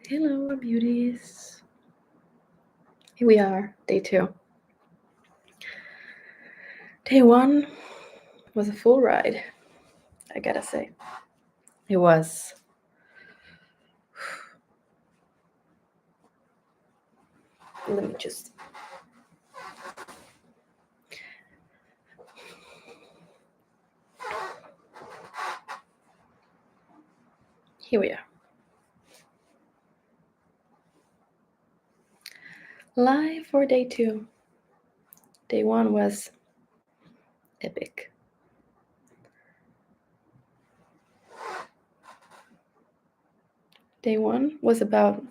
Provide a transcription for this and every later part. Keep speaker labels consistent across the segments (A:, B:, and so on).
A: Hello, beauties. Here we are, day 2. Day 1 was a full ride, I gotta say. It was. Let me just. Here we are. Live for day 2. Day 1 was epic. Day 1 was about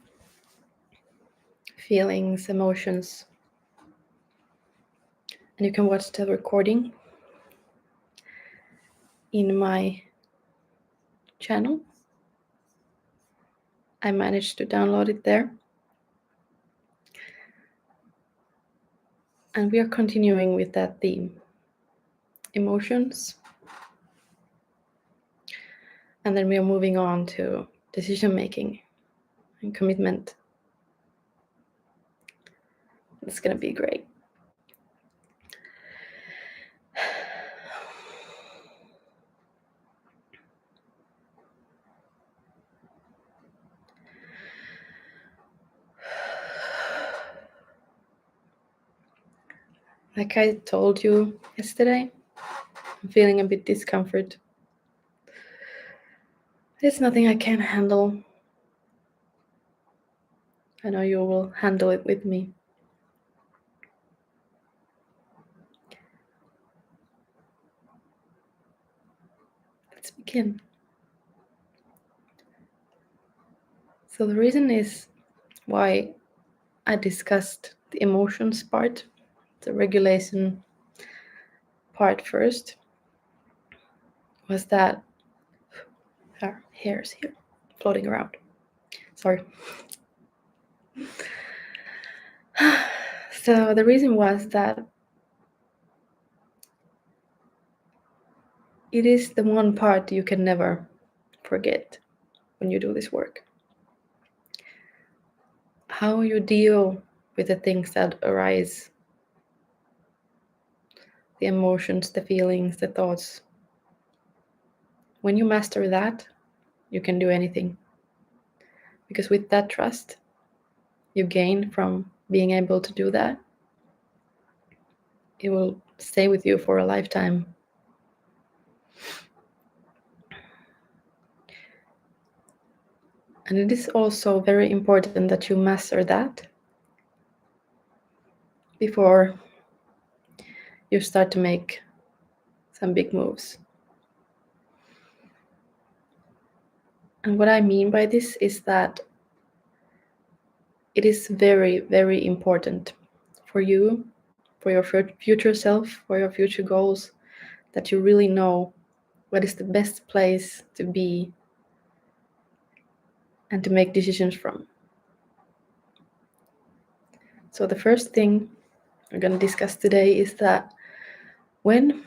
A: feelings, emotions. And you can watch the recording in my channel. I managed to download it there. And we are continuing with that theme. Emotions. And then we are moving on to decision making and commitment. It's gonna be great. Like I told you yesterday, I'm feeling a bit discomfort. It's nothing I can't handle. I know you will handle it with me. Let's begin. So the reason is why I discussed the emotions part, the regulation part first, was that our hairs here floating around. Sorry. So the reason was that it is the one part you can never forget when you do this work. How you deal with the things that arise, the emotions, the feelings, the thoughts. When you master that, you can do anything. Because with that trust you gain from being able to do that, it will stay with you for a lifetime. And it is also very important that you master that before you start to make some big moves. And what I mean by this is that it is very, very important for you, for your future self, for your future goals, that you really know what is the best place to be and to make decisions from. So the first thing we're going to discuss today is that when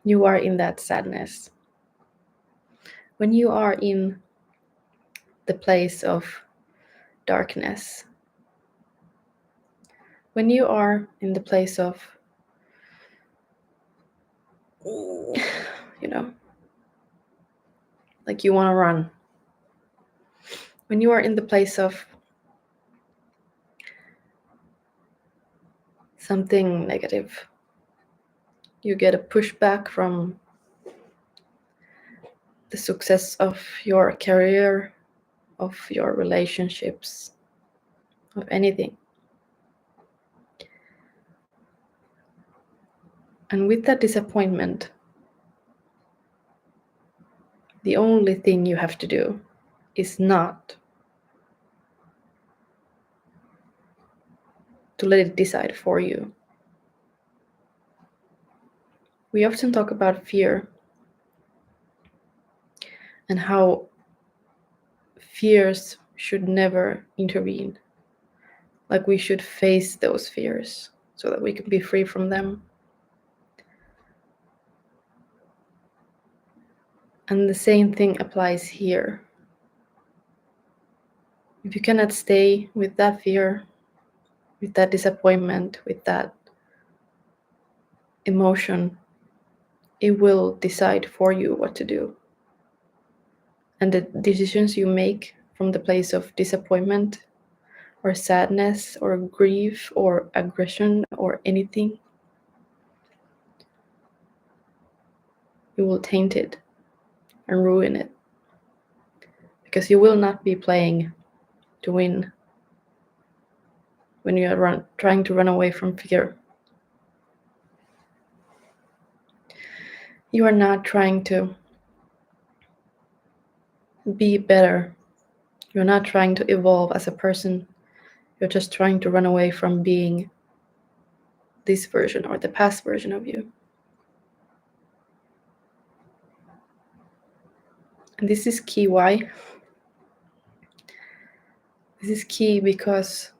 A: you are in that sadness, when you are in the place of darkness, when you are in the place of, like you want to run, when you are in the place of something negative, you get a pushback from the success of your career, of your relationships, of anything. And with that disappointment, the only thing you have to do is not to let it decide for you. We often talk about fear and how fears should never intervene. Like we should face those fears so that we can be free from them. And the same thing applies here. If you cannot stay with that fear, with that disappointment, with that emotion, it will decide for you what to do. And the decisions you make from the place of disappointment or sadness or grief or aggression or anything, you will taint it and ruin it. Because you will not be playing to win when you are trying to run away from fear. You are not trying to be better. You're not trying to evolve as a person. You're just trying to run away from being this version or the past version of you. And this is key. Why? This is key because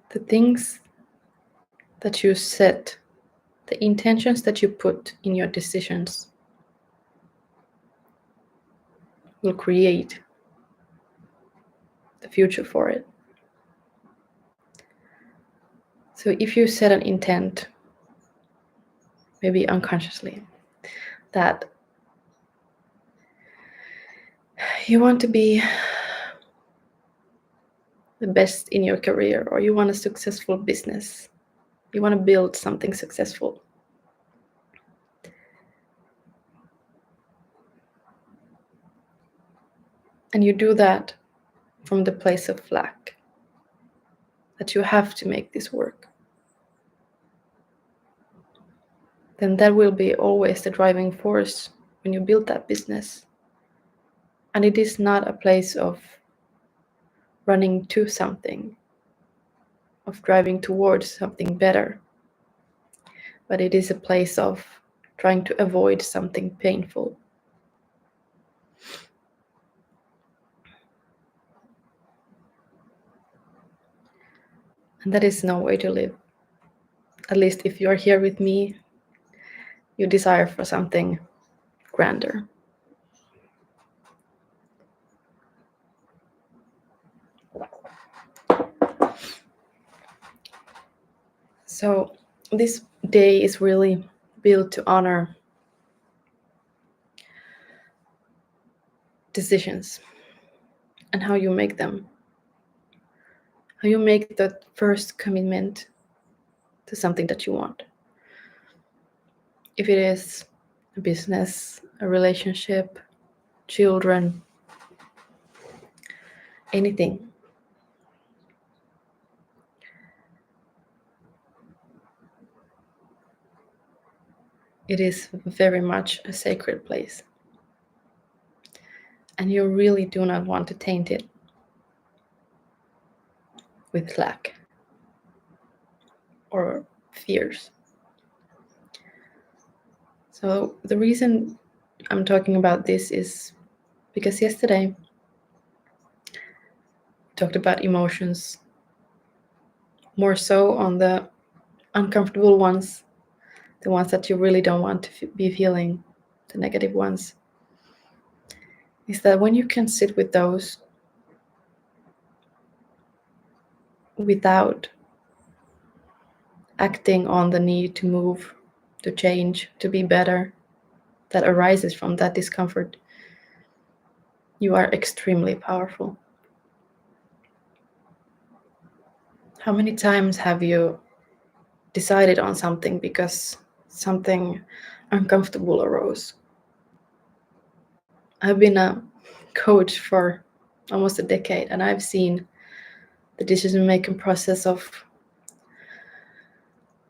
A: the things that you set, the intentions that you put in your decisions will create the future for it. So if you set an intent, maybe unconsciously, that you want to be the best in your career, or you want a successful business, you want to build something successful, and you do that from the place of lack, that you have to make this work, then that will be always the driving force when you build that business. And it is not a place of running to something, of driving towards something better, but it is a place of trying to avoid something painful. And that is no way to live. At least if you're here with me, you desire for something grander. So this day is really built to honor decisions and how you make them. How you make the first commitment to something that you want. If it is a business, a relationship, children, anything. It is very much a sacred place. And you really do not want to taint it with lack or fears. So the reason I'm talking about this is because yesterday I talked about emotions, more so on the uncomfortable ones, the ones that you really don't want to be feeling, the negative ones. Is that when you can sit with those without acting on the need to move, to change, to be better, that arises from that discomfort, you are extremely powerful. How many times have you decided on something because something uncomfortable arose? I've been a coach for almost a decade, and I've seen the decision-making process of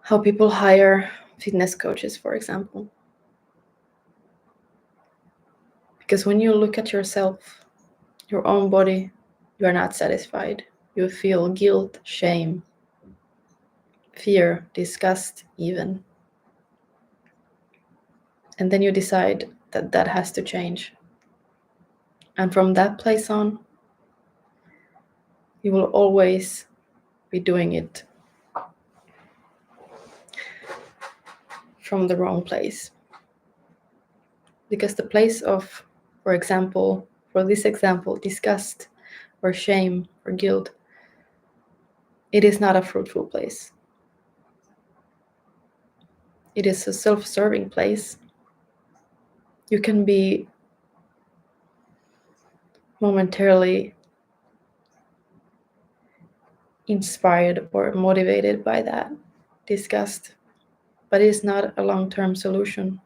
A: how people hire fitness coaches, for example. Because when you look at yourself, your own body, you are not satisfied. You feel guilt, shame, fear, disgust even. And then you decide that that has to change. And from that place on, you will always be doing it from the wrong place. Because the place of, for example, for this example, disgust or shame or guilt, it is not a fruitful place. It is a self-serving place. You can be momentarily inspired or motivated by that disgust, but it is not a long-term solution.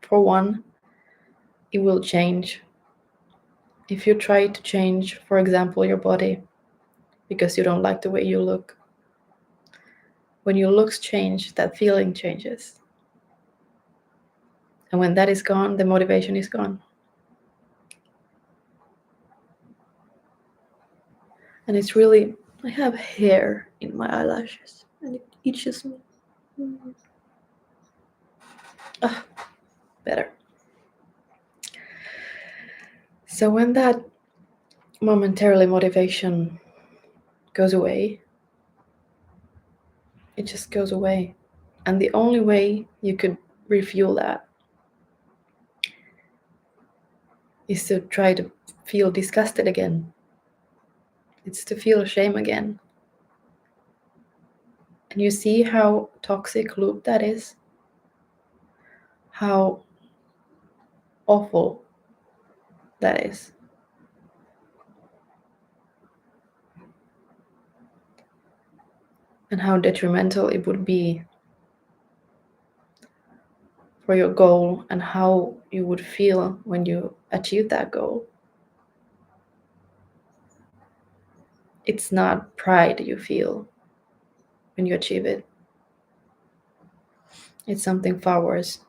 A: For one, it will change. If you try to change, for example, your body because you don't like the way you look, when your looks change, that feeling changes. And when that is gone, the motivation is gone. And it's really, I have hair in my eyelashes and it itches me. Ah, better. So when that momentarily motivation goes away, it just goes away. And the only way you could refuel that is to try to feel disgusted again. It's to feel shame again. And you see how toxic loop that is? How awful that is. And how detrimental it would be for your goal and how you would feel when you achieve that goal. It's not pride you feel when you achieve it. It's something far worse.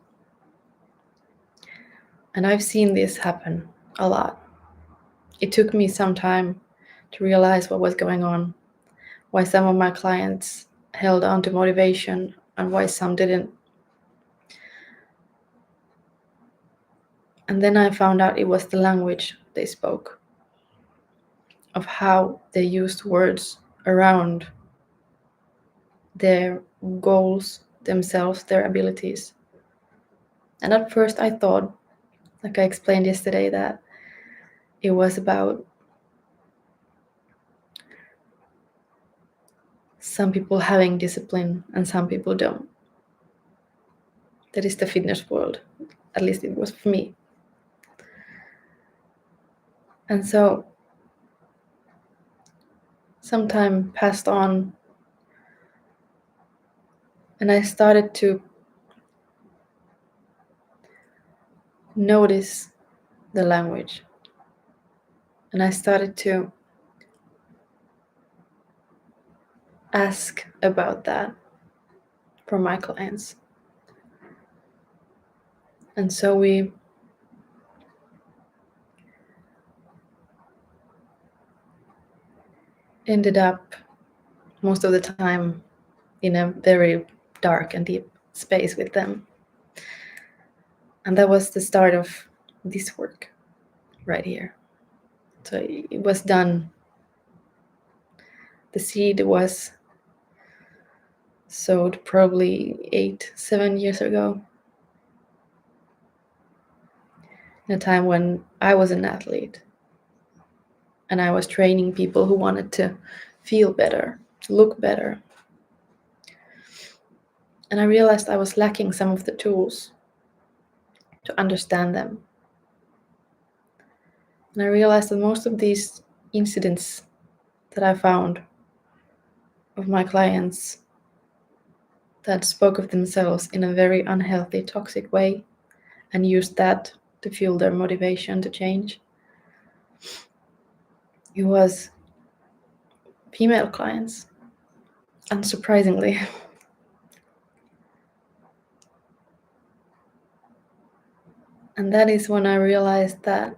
A: And I've seen this happen a lot. It took me some time to realize what was going on, why some of my clients held on to motivation and why some didn't. And then I found out it was the language they spoke, of how they used words around their goals, themselves, their abilities. And at first I thought, like I explained yesterday, that it was about some people having discipline and some people don't. That is the fitness world. At least it was for me. And so some time passed on and I started to notice the language. And I started to ask about that for my clients. And so we ended up most of the time in a very dark and deep space with them. And that was the start of this work right here. So it was done. The seed was sowed probably 7 years ago, in a time when I was an athlete and I was training people who wanted to feel better, look better. And I realized I was lacking some of the tools to understand them. And I realized that most of these incidents that I found of my clients that spoke of themselves in a very unhealthy, toxic way and used that to fuel their motivation to change, it was female clients, unsurprisingly. And that is when I realized that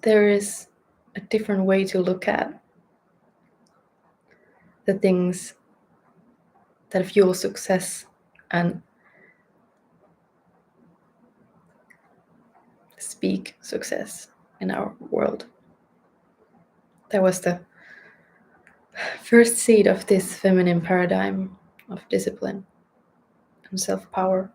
A: there is a different way to look at the things that fuel success and speak success in our world. That was the first seed of this feminine paradigm of discipline and self-power.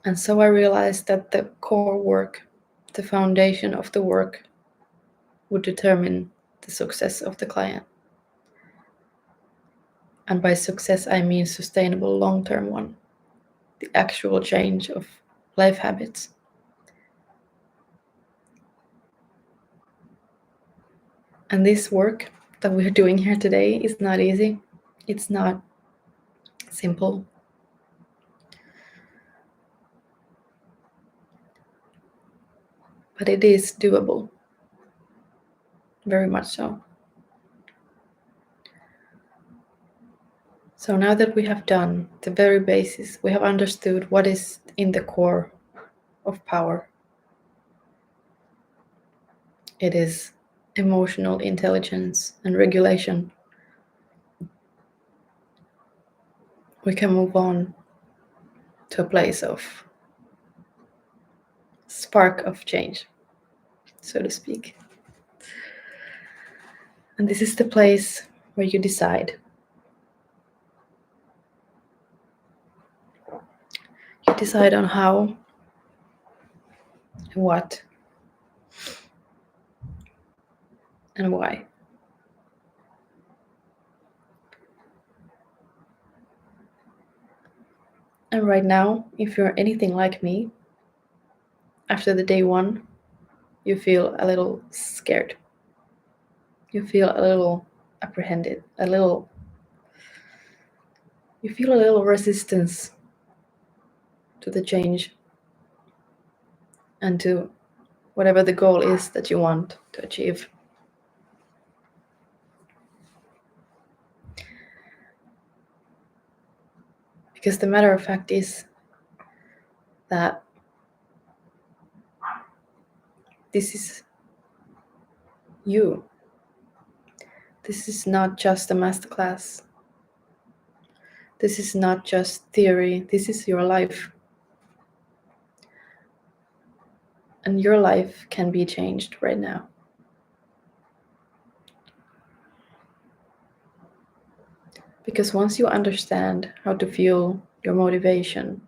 A: And so I realized that the core work, the foundation of the work, would determine the success of the client. And by success, I mean sustainable long-term one, the actual change of life habits. And this work that we're doing here today is not easy. It's not simple. But it is doable. Very much so. So now that we have done the very basis, we have understood what is in the core of power. It is emotional intelligence and regulation. We can move on to a place of spark of change, so to speak. And this is the place where you decide. You decide on how, what, and why. And right now, if you're anything like me, after the day one, you feel a little scared. You feel a little apprehended, you feel a little resistance to the change and to whatever the goal is that you want to achieve. Because the matter of fact is that this is you. This is not just a masterclass. This is not just theory. This is your life. And your life can be changed right now. Because once you understand how to fuel your motivation,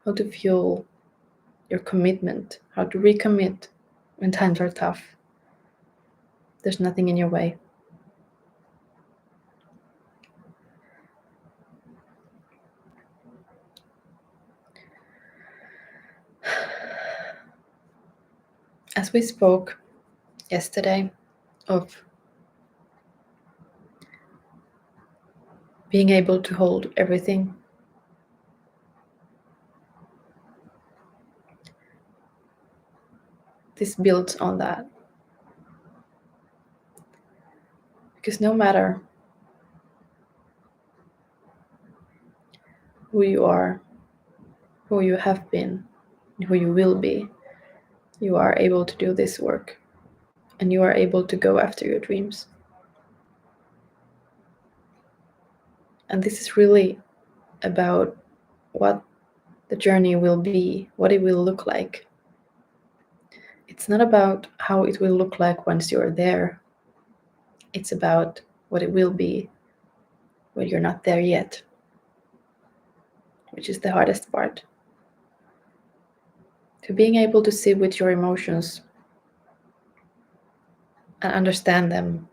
A: how to fuel your commitment, how to recommit when times are tough, there's nothing in your way. As we spoke yesterday of being able to hold everything, this builds on that. Because no matter who you are, who you have been, who you will be, you are able to do this work and you are able to go after your dreams. And this is really about what the journey will be, what it will look like. It's not about how it will look like once you're there. It's about what it will be when you're not there yet, which is the hardest part. To being able to sit with your emotions and understand them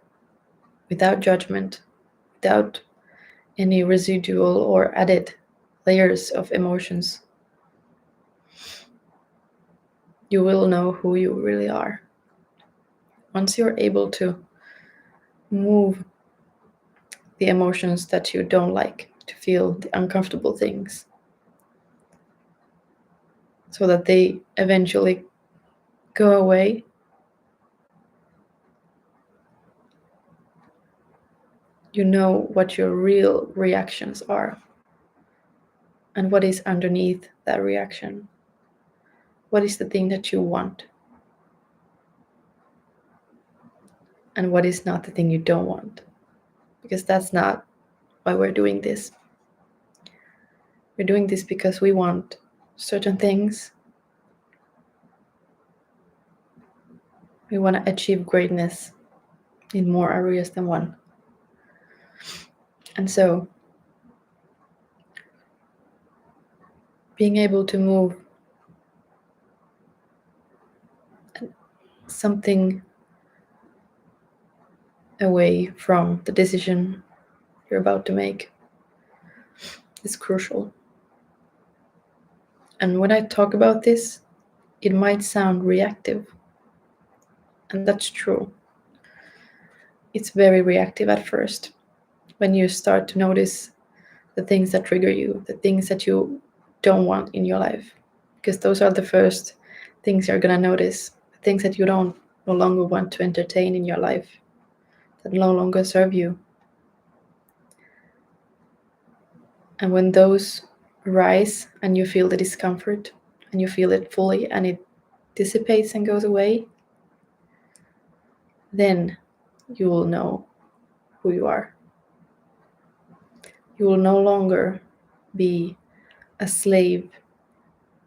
A: without judgment, without any residual or added layers of emotions, you will know who you really are. Once you're able to move the emotions that you don't like, to feel the uncomfortable things, so that they eventually go away, you know what your real reactions are and what is underneath that reaction. What is the thing that you want? And what is not the thing you don't want? Because that's not why we're doing this. We're doing this because we want certain things. We want to achieve greatness in more areas than one. And so, being able to move something away from the decision you're about to make is crucial. And when I talk about this, it might sound reactive, and that's true. It's very reactive at first when you start to notice the things that trigger you, the things that you don't want in your life, because those are the first things you're gonna notice, the things that you don't no longer want to entertain in your life, that no longer serve you. And when those rise and you feel the discomfort and you feel it fully and it dissipates and goes away, then you will know who you are. You will no longer be a slave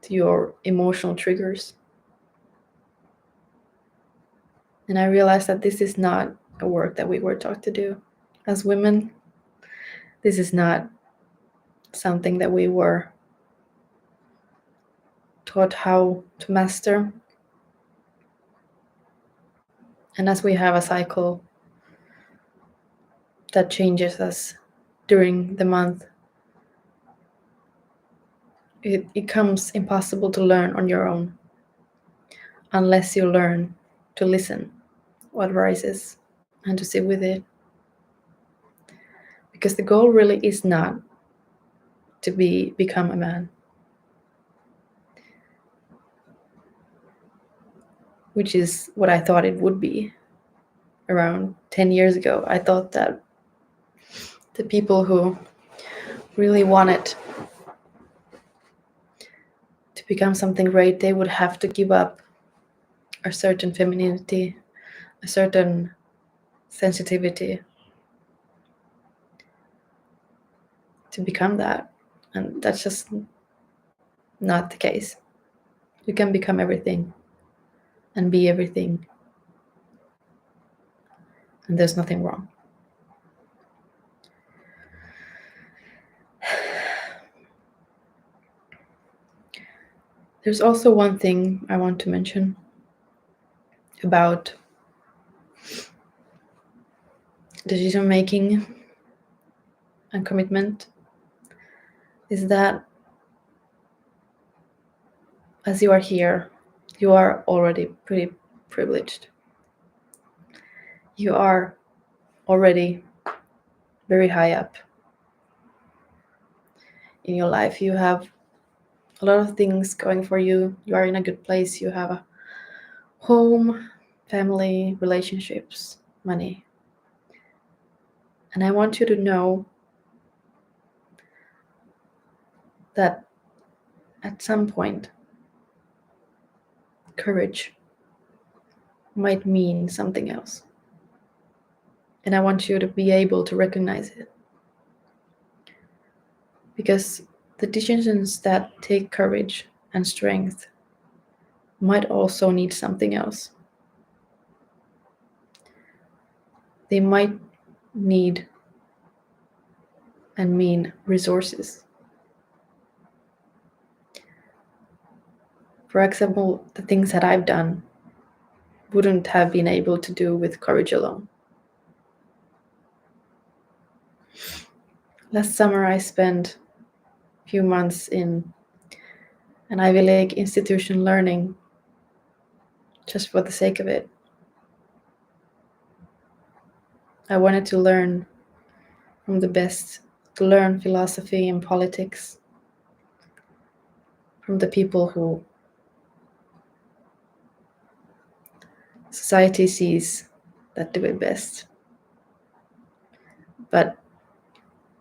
A: to your emotional triggers. And I realized that this is not a work that we were taught to do. As women, this is not something that we were taught how to master. And as we have a cycle that changes us during the month, it becomes impossible to learn on your own unless you learn to listen what rises and to sit with it. Because the goal really is not to become a man, which is what I thought it would be around 10 years ago. I thought that the people who really wanted to become something great, they would have to give up a certain femininity, a certain sensitivity to become that. And that's just not the case. You can become everything and be everything, and there's nothing wrong. There's also one thing I want to mention about decision making and commitment, is that as you are here, you are already pretty privileged. You are already very high up in your life. You have a lot of things going for you. You are in a good place. You have a home, family, relationships, money. And I want you to know that at some point, courage might mean something else. And I want you to be able to recognize it. Because the decisions that take courage and strength might also need something else. They might need and mean resources. For example, the things that I've done wouldn't have been able to do with courage alone. Last summer, I spent a few months in an Ivy League institution learning just for the sake of it. I wanted to learn from the best, to learn philosophy and politics from the people who society sees that do it best. But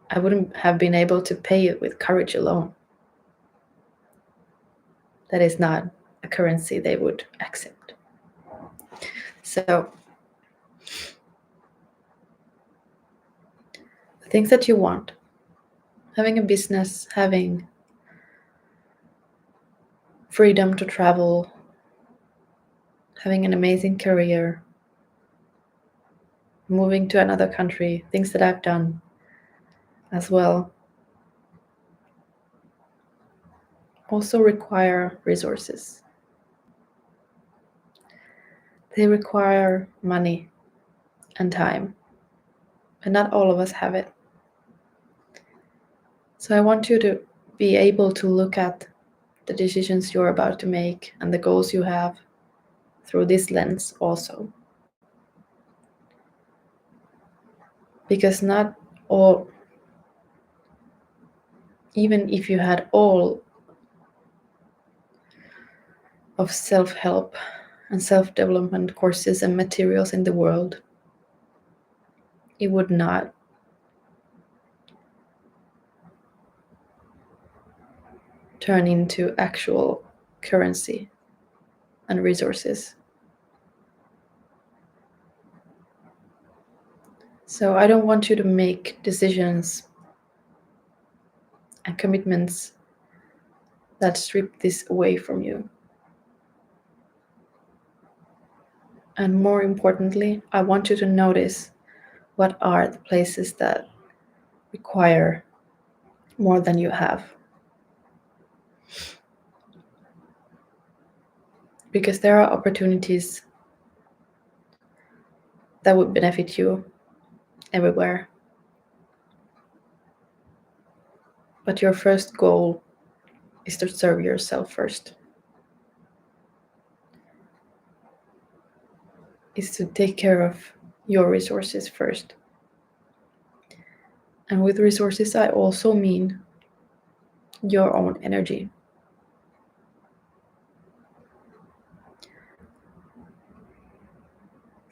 A: I wouldn't have been able to pay it with courage alone. That is not a currency they would accept. So, the things that you want, having a business, having freedom to travel, having an amazing career, moving to another country, things that I've done as well. also require resources. They require money and time, and not all of us have it. So I want you to be able to look at the decisions you're about to make and the goals you have through this lens also. Because not all, even if you had all of self-help and self-development courses and materials in the world, it would not turn into actual currency and resources. So I don't want you to make decisions and commitments that strip this away from you. And more importantly, I want you to notice what are the places that require more than you have. Because there are opportunities that would benefit you everywhere. But your first goal is to serve yourself first. Is to take care of your resources first. And with resources, I also mean your own energy.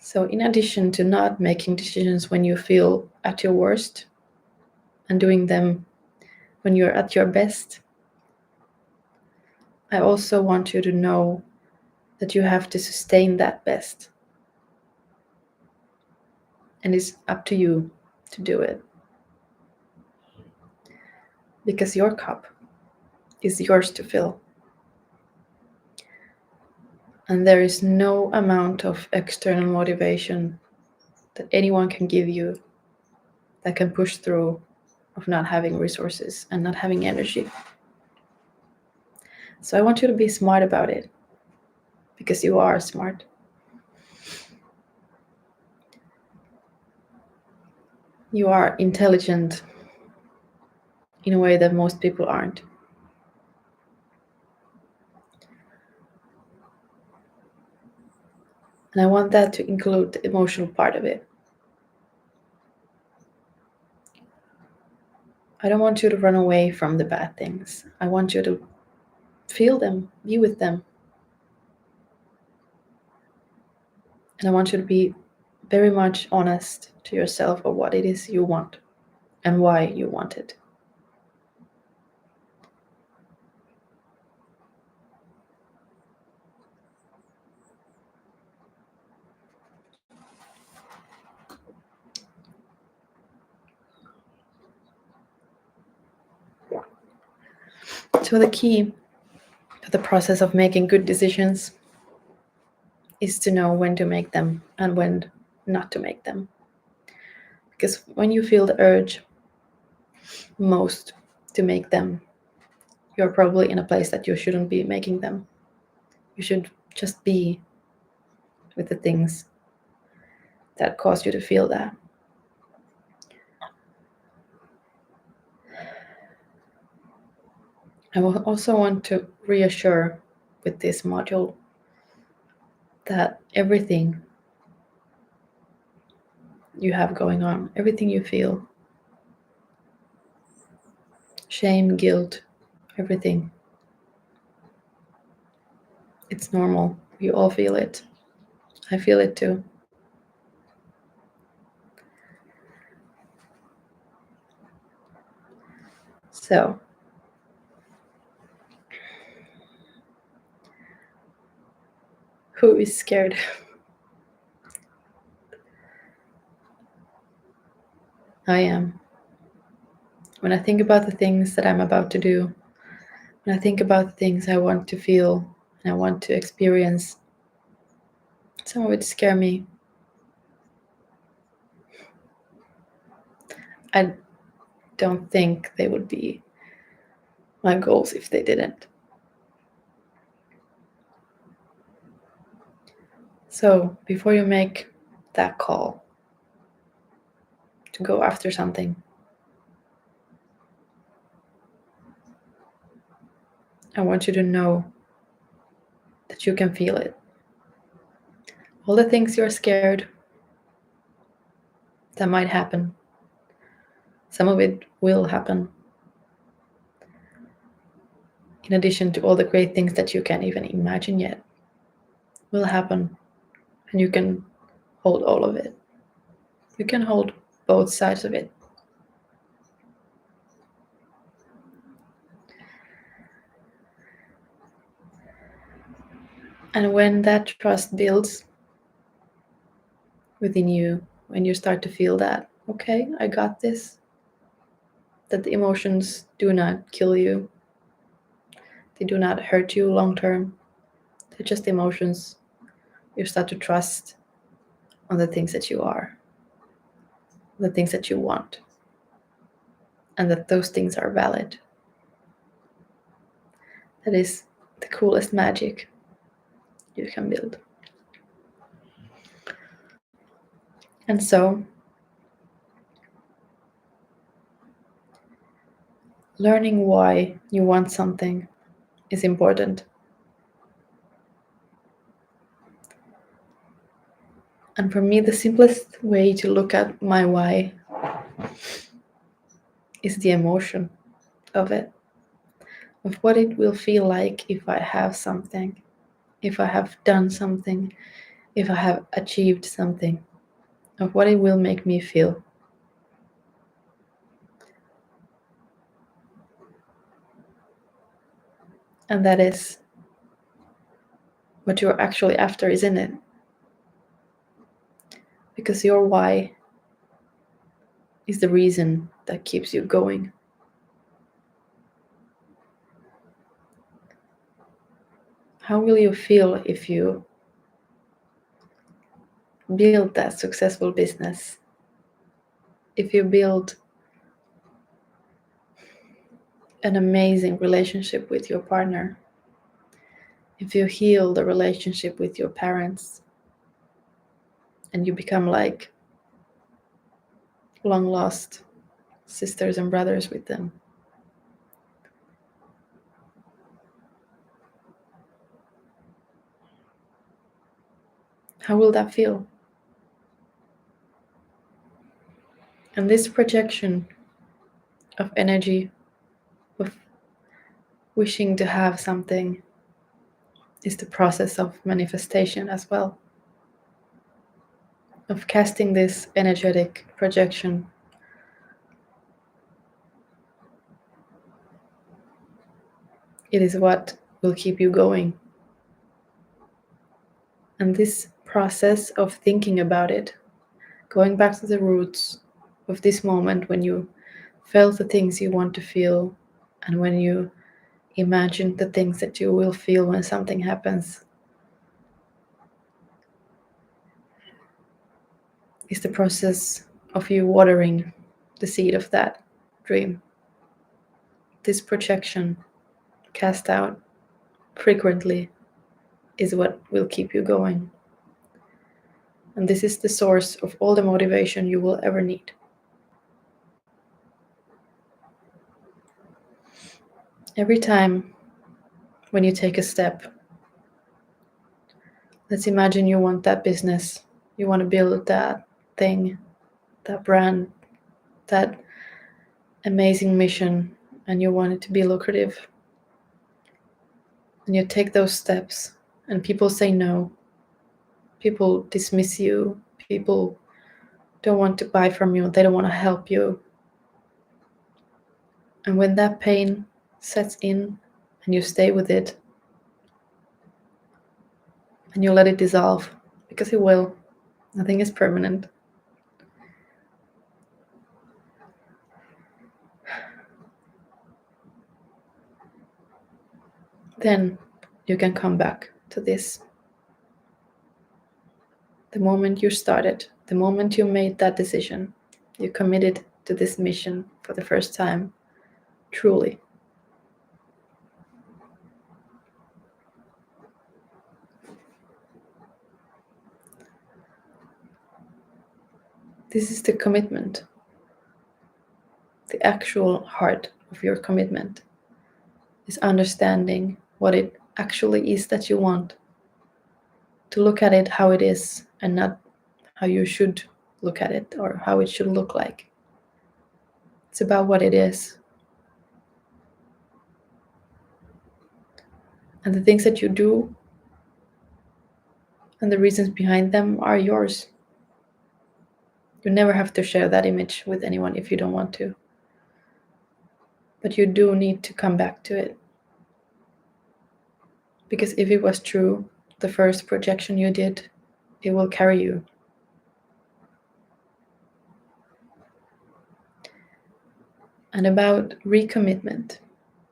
A: So, in addition to not making decisions when you feel at your worst and doing them when you're at your best, I also want you to know that you have to sustain that best. And it's up to you to do it. Because your cup is yours to fill. And there is no amount of external motivation that anyone can give you that can push through of not having resources and not having energy. So I want you to be smart about it, because you are smart. You are intelligent in a way that most people aren't. And I want that to include the emotional part of it. I don't want you to run away from the bad things. I want you to feel them, be with them. And I want you to be very much honest to yourself of what it is you want and why you want it. So the key to the process of making good decisions is to know when to make them and when not to make them. Because when you feel the urge most to make them, you're probably in a place that you shouldn't be making them. You should just be with the things that cause you to feel that. I will also want to reassure with this module that everything you have going on, everything you feel, shame, guilt, everything, it's normal. You all feel it. I feel it too. So, who is scared? I am. When I think about the things that I'm about to do, when I think about the things I want to feel and I want to experience, some of it scare me. I don't think they would be my goals if they didn't. So before you make that call to go after something, I want you to know that you can feel it. All the things you're scared that might happen, some of it will happen. In addition to all the great things that you can't even imagine yet, will happen. And you can hold all of it. You can hold both sides of it. And when that trust builds within you, when you start to feel that, okay, I got this, that the emotions do not kill you, they do not hurt you long term, they're just emotions, you start to trust on the things that you are, the things that you want, and that those things are valid. That is the coolest magic you can build. And so, learning why you want something is important. And for me, the simplest way to look at my why is the emotion of it, of what it will feel like if I have something, if I have done something, if I have achieved something, of what it will make me feel. And that is what you're actually after, isn't it? Because your why is the reason that keeps you going. How will you feel if you build that successful business? If you build an amazing relationship with your partner? If you heal the relationship with your parents and you become like long lost sisters and brothers with them? How will that feel? And this projection of energy, of wishing to have something, is the process of manifestation as well. Of casting this energetic projection. It is what will keep you going. And this process of thinking about it, going back to the roots of this moment when you felt the things you want to feel, and when you imagine the things that you will feel when something happens, is the process of you watering the seed of that dream. This projection cast out frequently is what will keep you going. And this is the source of all the motivation you will ever need. Every time when you take a step, let's imagine you want that business, you want to build that thing, that brand, that amazing mission, and you want it to be lucrative. And you take those steps, and people say no, people dismiss you, people don't want to buy from you, they don't want to help you. And when that pain sets in and you stay with it and you let it dissolve, because it will, nothing is permanent. Then you can come back to this. The moment you started, the moment you made that decision, you committed to this mission for the first time, truly. This is the commitment, the actual heart of your commitment is understanding what it actually is that you want. To look at it how it is and not how you should look at it or how it should look like. It's about what it is. And the things that you do and the reasons behind them are yours. You never have to share that image with anyone if you don't want to. But you do need to come back to it. Because if it was true, the first projection you did, it will carry you. And about recommitment,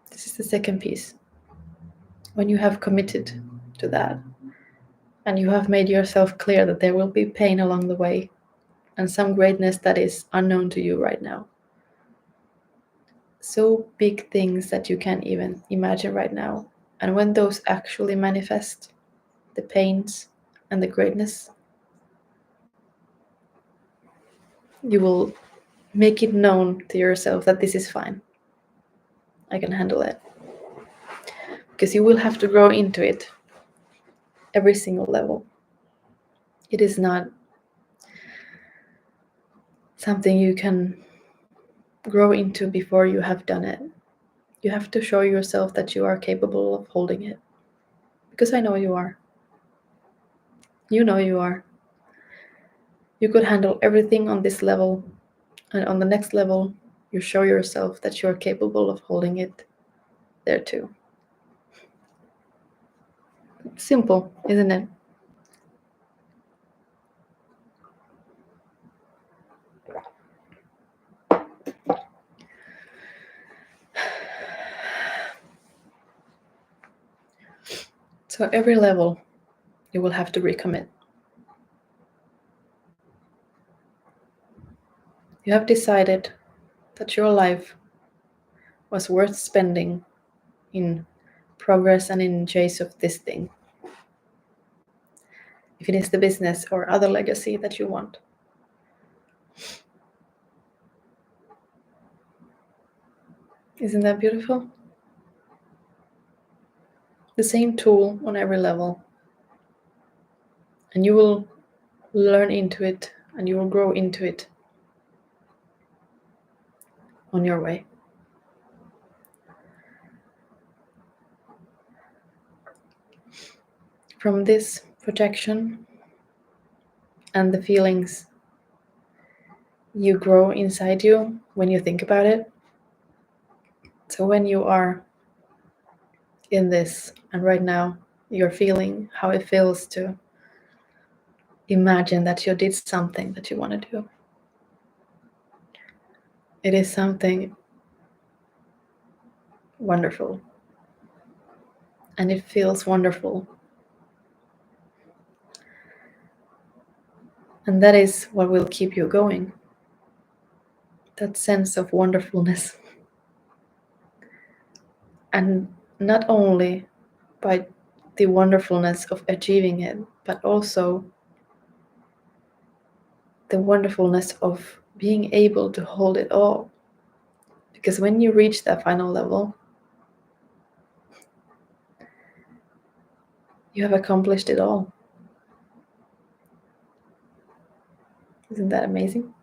A: this is the second piece. When you have committed to that, and you have made yourself clear that there will be pain along the way, and some greatness that is unknown to you right now. So big things that you can't even imagine right now. And when those actually manifest, the pains and the greatness, you will make it known to yourself that this is fine. I can handle it. Because you will have to grow into it every single level. It is not something you can grow into before you have done it. You have to show yourself that you are capable of holding it. Because I know you are. You know you are. You could handle everything on this level, and on the next level, you show yourself that you are capable of holding it there too. Simple, isn't it? So every level, you will have to recommit. You have decided that your life was worth spending in progress and in chase of this thing. If it is the business or other legacy that you want. Isn't that beautiful? The same tool on every level. And you will learn into it and you will grow into it on your way. From this projection and the feelings you grow inside you when you think about it. So when you are in this and right now you're feeling how it feels to imagine that you did something that you want to do. It is something wonderful. And it feels wonderful. And that is what will keep you going. That sense of wonderfulness. And not only by the wonderfulness of achieving it, but also the wonderfulness of being able to hold it all. Because when you reach that final level, you have accomplished it all. Isn't that amazing?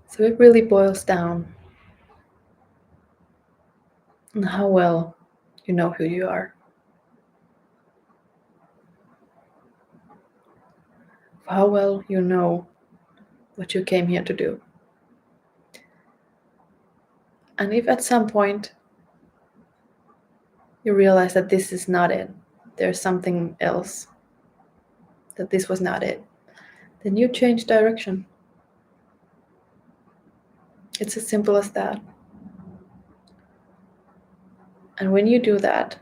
A: So it really boils down on how well you know who you are. How well you know what you came here to do. And if at some point you realize that this is not it, there's something else, that this was not it, then you change direction. It's as simple as that. And when you do that,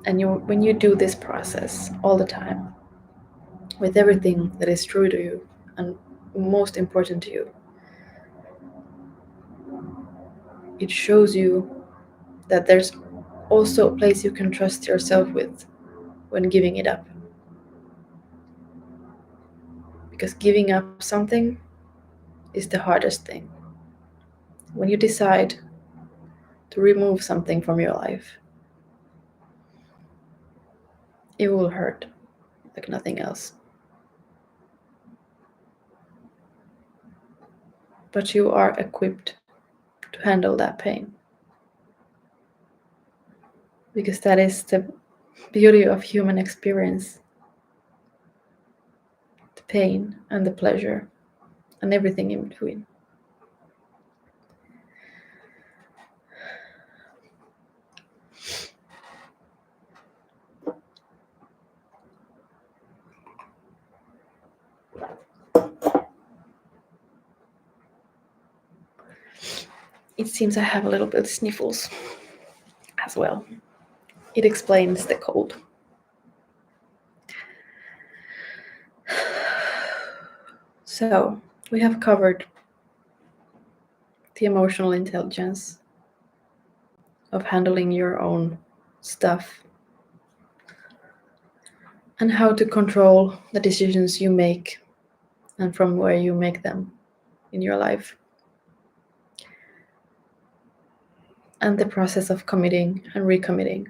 A: and when you do this process all the time, with everything that is true to you, and most important to you. It shows you that there's also a place you can trust yourself with when giving it up. Because giving up something is the hardest thing. When you decide to remove something from your life, it will hurt like nothing else. But you are equipped to handle that pain. Because that is the beauty of human experience, the pain and the pleasure and everything in between. It seems I have a little bit of sniffles as well. It explains the cold. So, we have covered the emotional intelligence of handling your own stuff and how to control the decisions you make and from where you make them in your life. And the process of committing and recommitting.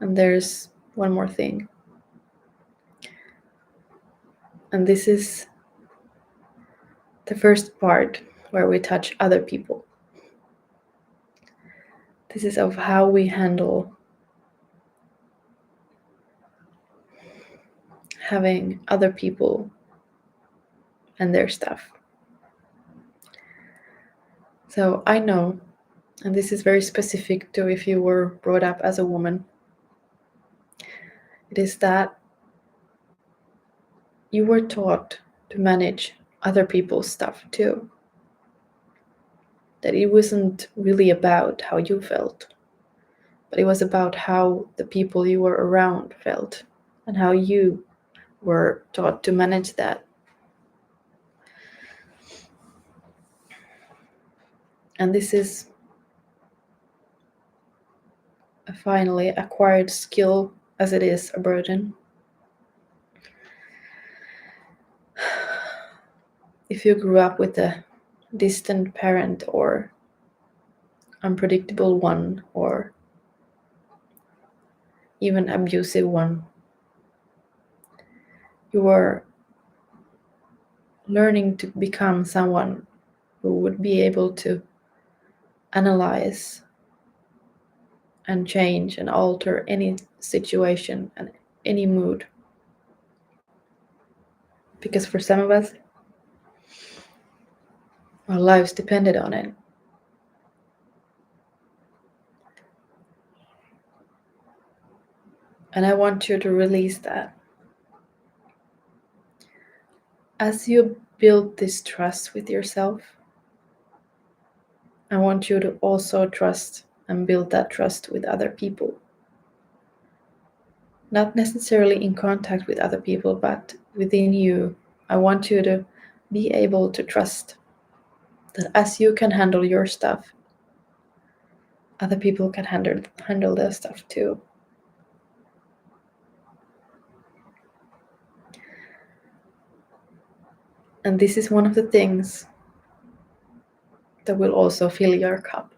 A: And there's one more thing. And this is the first part where we touch other people. This is of how we handle having other people and their stuff. So I know, and this is very specific to if you were brought up as a woman, it is that you were taught to manage other people's stuff too. That it wasn't really about how you felt, but it was about how the people you were around felt and how you were taught to manage that. And this is a finally acquired skill as it is a burden. If you grew up with a distant parent or unpredictable one or even abusive one, you were learning to become someone who would be able to analyze and change and alter any situation and any mood. Because for some of us, our lives depended on it. And I want you to release that. As you build this trust with yourself, I want you to also trust and build that trust with other people. Not necessarily in contact with other people, but within you. I want you to be able to trust that as you can handle your stuff, other people can handle their stuff too. And this is one of the things that will also fill your cup.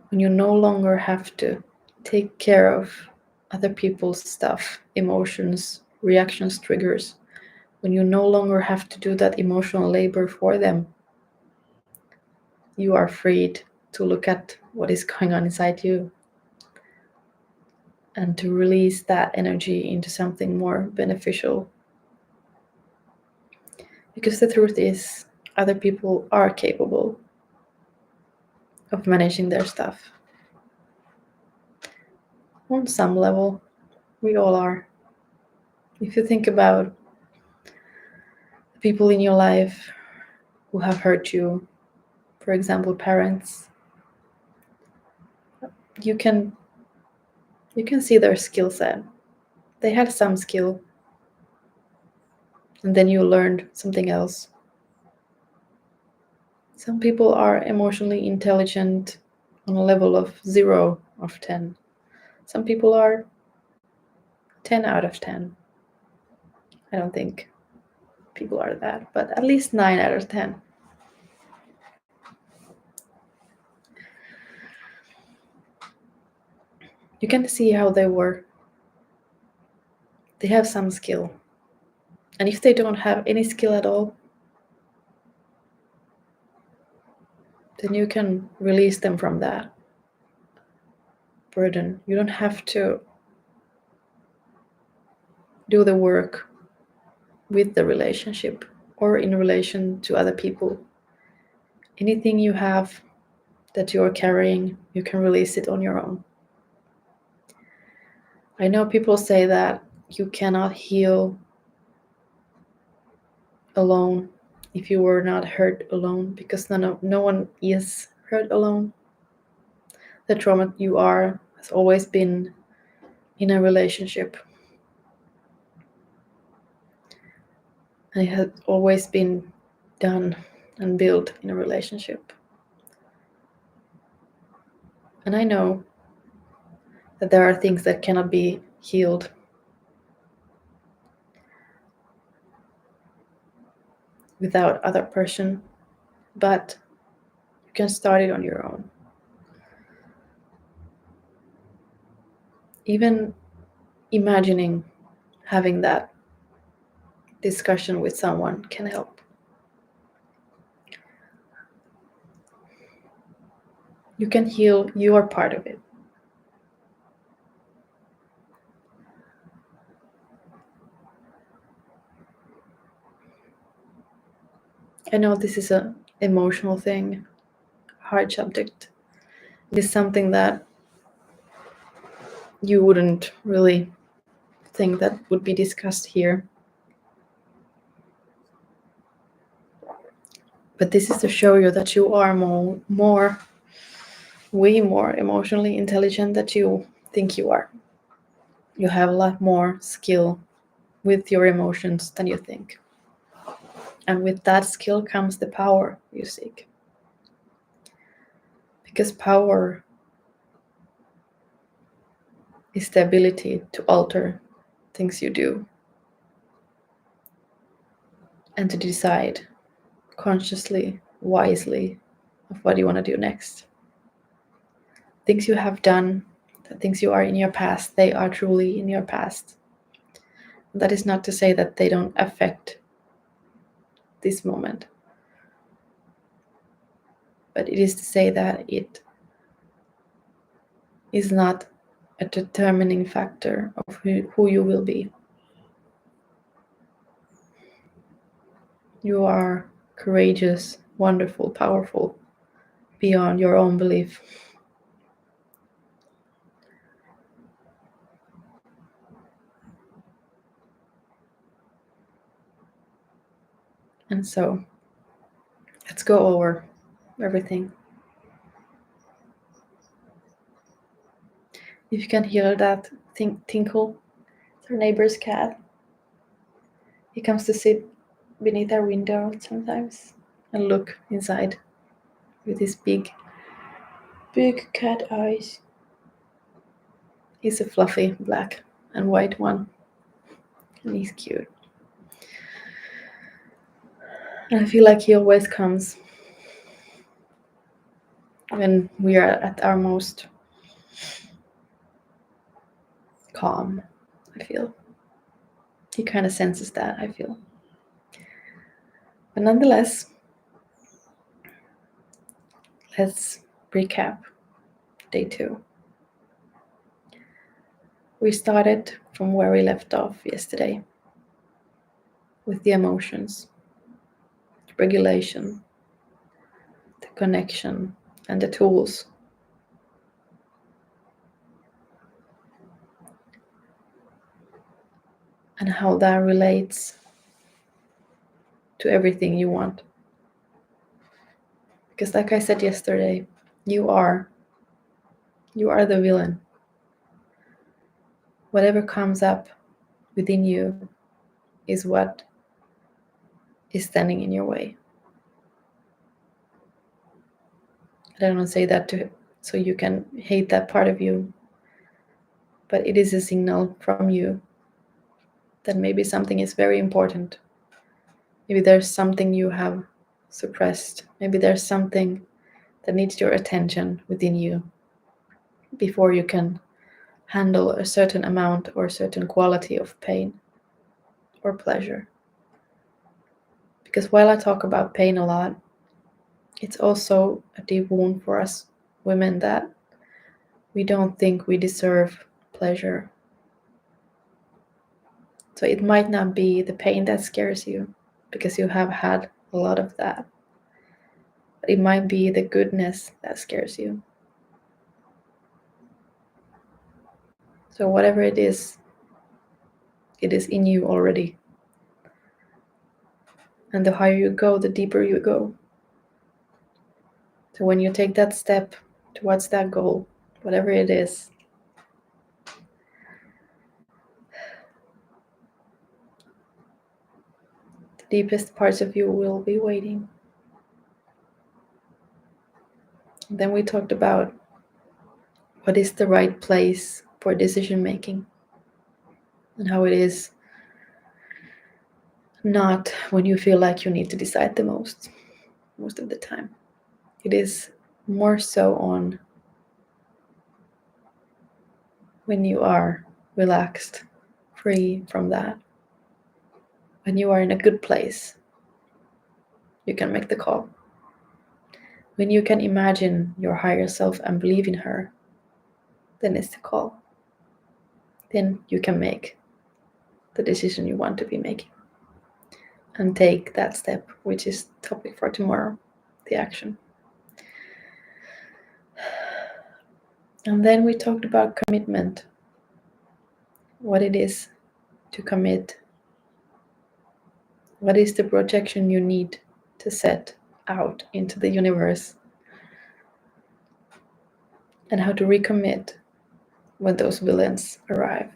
A: When you no longer have to take care of other people's stuff, emotions, reactions, triggers, when you no longer have to do that emotional labor for them, you are freed to look at what is going on inside you and to release that energy into something more beneficial. Because the truth is, other people are capable of managing their stuff. On some level, we all are. If you think about people in your life who have hurt you, for example, parents, you can see their skill set. they had some skill, and then you learned something else. Some people are emotionally intelligent on a level of 0 of 10. Some people are 10 out of 10. I don't think people are that, but at least 9 out of 10. You can see how they work. They have some skill. And if they don't have any skill at all, then you can release them from that burden. You don't have to do the work with the relationship or in relation to other people. Anything you have that you're carrying, you can release it on your own. I know people say that you cannot heal alone if you were not hurt alone, because no one is hurt alone. The trauma you are has always been in a relationship. And it has always been done and built in a relationship. And I know that there are things that cannot be healed without other person, but you can start it on your own. Even imagining having that discussion with someone can help. You can heal your part of it. I know this is an emotional thing, hard subject. It is something that you wouldn't really think that would be discussed here. But this is to show you that you are way more emotionally intelligent than you think you are. You have a lot more skill with your emotions than you think. And with that skill comes the power you seek. Because power is the ability to alter things you do and to decide consciously, wisely, of what you want to do next. Things you have done, the things you are in your past, they are truly in your past. That is not to say that they don't affect this moment, but it is to say that it is not a determining factor of who you will be. You are courageous, wonderful, powerful, beyond your own belief. And so, let's go over everything. If you can hear that tinkle, it's our neighbor's cat. He comes to sit beneath our window sometimes and look inside with his big cat eyes. He's a fluffy black and white one, and he's cute. And I feel like he always comes when we are at our most calm, I feel. He kind of senses that, I feel. But nonetheless, let's recap day 2. We started from where we left off yesterday with the emotions, regulation, the connection, and the tools. And how that relates to everything you want. Because like I said yesterday, you are the villain. Whatever comes up within you is what is standing in your way. I don't want to say that so you can hate that part of you, but it is a signal from you that maybe something is very important. Maybe there's something you have suppressed. Maybe there's something that needs your attention within you before you can handle a certain amount or a certain quality of pain or pleasure. Because while I talk about pain a lot, it's also a deep wound for us women that we don't think we deserve pleasure. So it might not be the pain that scares you, because you have had a lot of that. But it might be the goodness that scares you. So whatever it is in you already. And the higher you go, the deeper you go. So when you take that step towards that goal, whatever it is, the deepest parts of you will be waiting. And then we talked about what is the right place for decision making, and how it is not when you feel like you need to decide the most of the time. It is more so on when you are relaxed, free from that. When you are in a good place, you can make the call. When you can imagine your higher self and believe in her, then it's the call. Then you can make the decision you want to be making and take that step, which is topic for tomorrow, the action. And then we talked about commitment, what it is to commit, what is the projection you need to set out into the universe, and how to recommit when those villains arrive.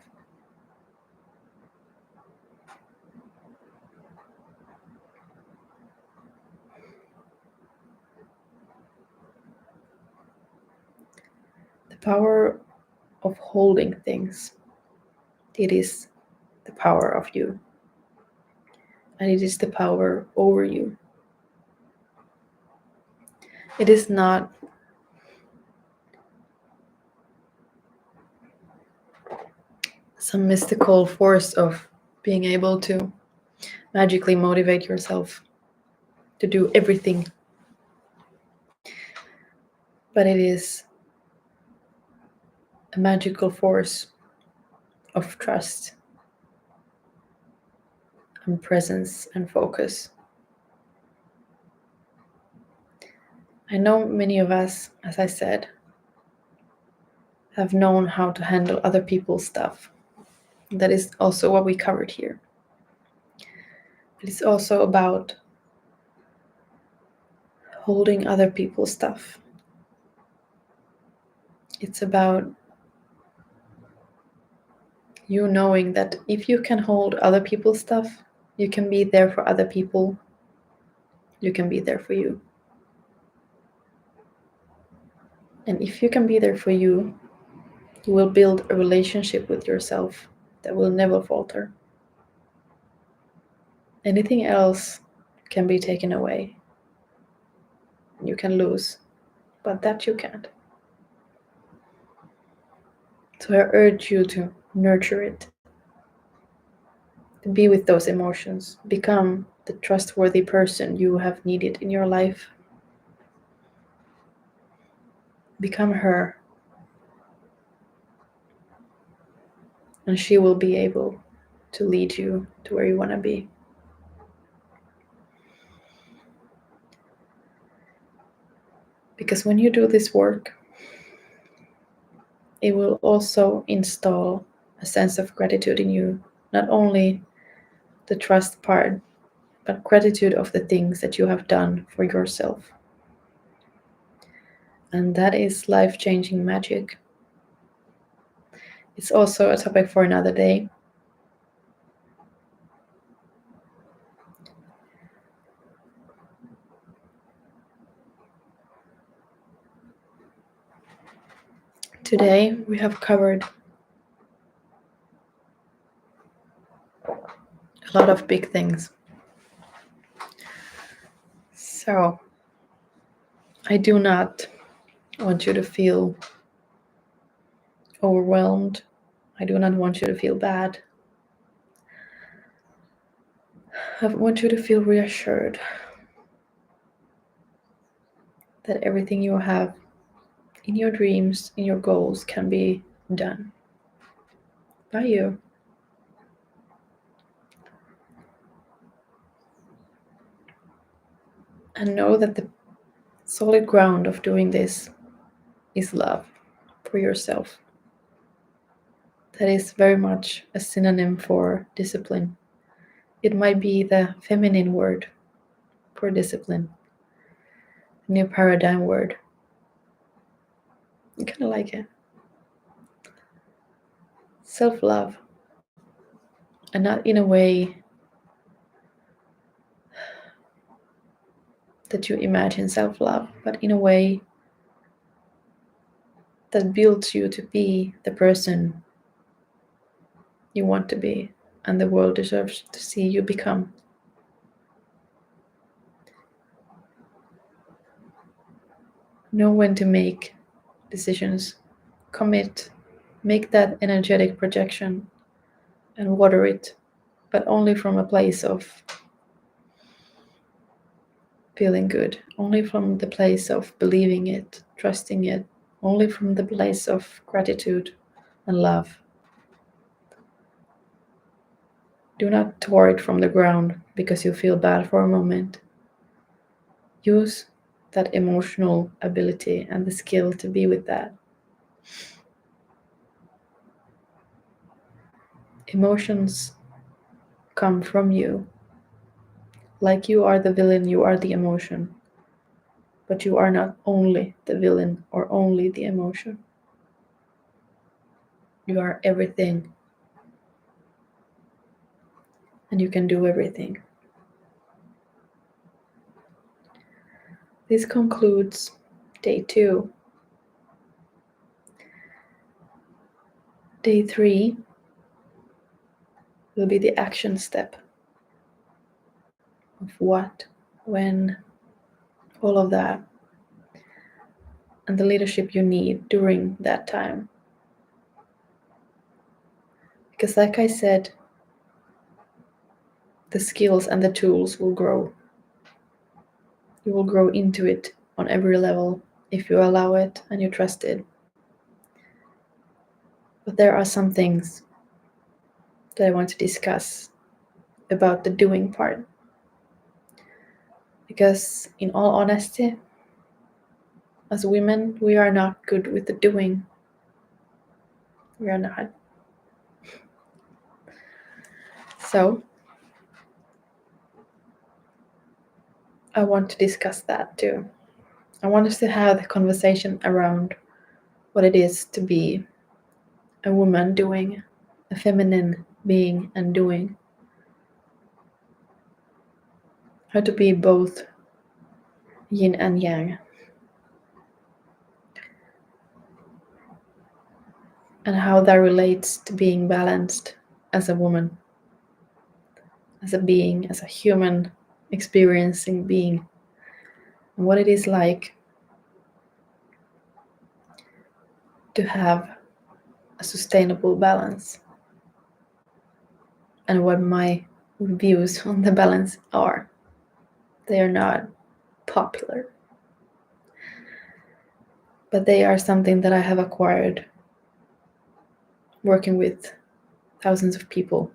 A: The power of holding things, it is the power of you, and it is the power over you. It is not some mystical force of being able to magically motivate yourself to do everything, but it is a magical force of trust and presence and focus. I know many of us, as I said, have known how to handle other people's stuff. That is also what we covered here. But it's also about holding other people's stuff. It's about you knowing that if you can hold other people's stuff, you can be there for other people, you can be there for you. And if you can be there for you, you will build a relationship with yourself that will never falter. Anything else can be taken away. You can lose, but that you can't. So I urge you to nurture it, to be with those emotions, become the trustworthy person you have needed in your life. Become her, and she will be able to lead you to where you want to be. Because when you do this work, it will also install a sense of gratitude in you, not only the trust part, but gratitude of the things that you have done for yourself. And that is life-changing magic. It's also a topic for another day. Today we have covered a lot of big things. So I do not want you to feel overwhelmed. I do not want you to feel bad. I want you to feel reassured that everything you have in your dreams, in your goals, can be done by you. And know that the solid ground of doing this is love for yourself. That is very much a synonym for discipline. It might be the feminine word for discipline, a new paradigm word. I kind of like it. Self-love, and not in a way that you imagine self-love, but in a way that builds you to be the person you want to be and the world deserves to see you become. Know when to make decisions, commit, make that energetic projection and water it, but only from a place of feeling good, only from the place of believing it, trusting it, only from the place of gratitude and love. Do not tore it from the ground because you feel bad for a moment. Use that emotional ability and the skill to be with that. Emotions come from you. Like you are the villain, you are the emotion. But you are not only the villain or only the emotion. You are everything. And you can do everything. This concludes day 2. Day 3 will be the action step of what, when, all of that, and the leadership you need during that time. Because like I said, the skills and the tools will grow. You will grow into it on every level if you allow it and you trust it. But there are some things that I want to discuss about the doing part. Because in all honesty, as women, we are not good with the doing. We are not. So, I want to discuss that too. I want us to have the conversation around what it is to be a woman doing, a feminine being and doing. How to be both yin and yang. And how that relates to being balanced as a woman, as a being, as a human experiencing being, and what it is like to have a sustainable balance, and what my views on the balance are. They are not popular, but they are something that I have acquired working with thousands of people.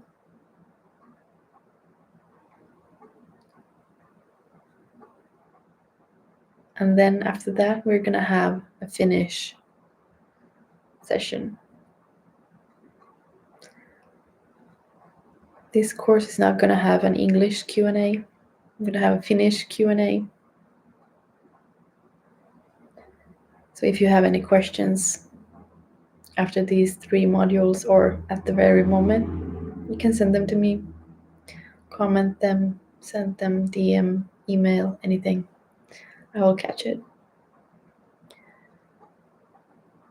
A: And then after that, we're gonna have a finish session. This course is not gonna have an English Q&A. I'm gonna have a Finnish Q&A. So if you have any questions after these 3 modules or at the very moment, you can send them to me, comment them, send them DM, email, anything. I will catch it.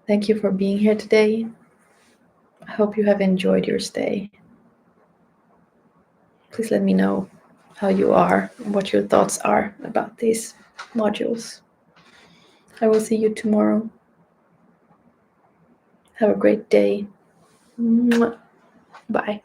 A: Thank you for being here today. I hope you have enjoyed your stay. Please let me know how you are and what your thoughts are about these modules. I will see you tomorrow. Have a great day. Bye.